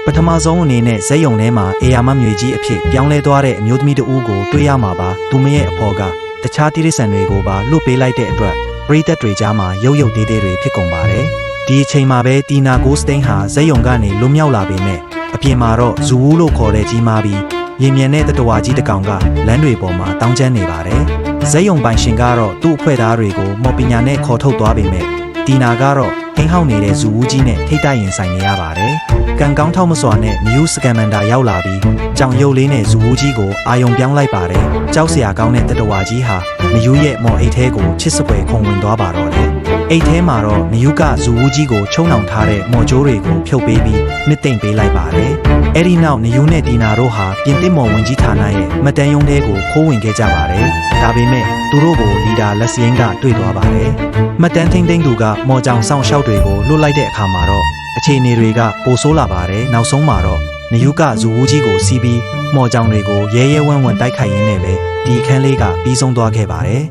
ပထမဆုံးအနေနဲ့ဇက်ယုံထဲမှာအေယာမမြွေကြီးအဖြစ်ပြောင်းလဲသွားတဲ့အမျိုးသမီးတဦးကိုတွေ့ရမှာပါသူမရဲ့အဖော်ကတခြားတိရစ္ဆာန်တွေကိုပါလွတ်ပေးလိုက်တဲ့အတွက်ပရိသတ်တွေကြားမှာရုပ်သေးသေးတွေဖြစ်ကုန်ပါတယ်ဒီအချိန်မှာပဲတီနာဂိုးစတိန်ဟာဇက်ယုံကနေလွတ်မြောက်လာပေမဲ့အပြင်မှာတော့ဇူဝူးလို့ခေါ်တဲ့ကြီးမားပြီးရေမြန်တဲ့တတဝါကြီးတစ်ကောင်ကလမ်းတွေပေါ်မှာတောင်းကျမ်းနေပါတယ်ဇက်ယုံပိုင်ရှင်ကတော့သူ့အဖွဲ့သားတွေကိုမော်ပညာနဲ့ခေါ်ထုတ်သွားပေမဲ့တီနာကတော့ဟင်းဟောက်နေတဲ့ဇူဝူးကြီးနဲ့ထိတ်တိုက်ရင်ဆိုင်နေရပါတယ်ကံကောင်းထောက်မစွာနဲ့နယူးစကန်မန်ဒါရောက်လာပြီးကြောင်ရုပ်လေးနဲ့ဇူဝူးကြီးကိုအာယုံပြောင်းလိုက်ပါတယ်ကြောက်စရာကောင်းတဲ့တတဝါကြီးဟာနယူးရဲ့မော်အိတ်ထဲကိုချစ်စပွဲခုံဝင်သွားပါတော့တယ်အိတ်ထဲမှာတော့နယူးကဇူဝူးကြီးကိုချုံနှောင်ထားတဲ့မော်ကျိုးတွေကိုဖြုတ်ပေးပြီးနှစ်သိမ့်ပေးလိုက်ပါတယ်အဲ့ဒီနောက်နယူးနဲ့တီနာတို့ဟာပြင်သစ်မော်ဝင်ကြီးဌာနရဲ့မတန်ယုံတဲကိုခိုးဝင်ခဲ့ကြပါတယ်ဒါပေမဲ့သူတို့ကိုလီဒါလက်စရင်ကတွေ့သွားပါတယ်မတန်ထင်းသိမ့်သူကမော်ကြောင်ဆောင်ရှောက်တွေကိုလွတ်လိုက်တဲ့အခါမှာတော့အခြေအနေတွေကပိုဆိုးလာပါတယ်နောက်ဆုံးမှာတော့နယူးကဇူဝူးကြီးကိုစီးပြီးမော်ကြောင်တွေကိုရဲရဲဝံ့ဝံ့တိုက်ခိုက်ရင်းနဲ့ပဲဒီအခန်းလေးကပြီးဆုံးသွားခဲ့ပါတယ်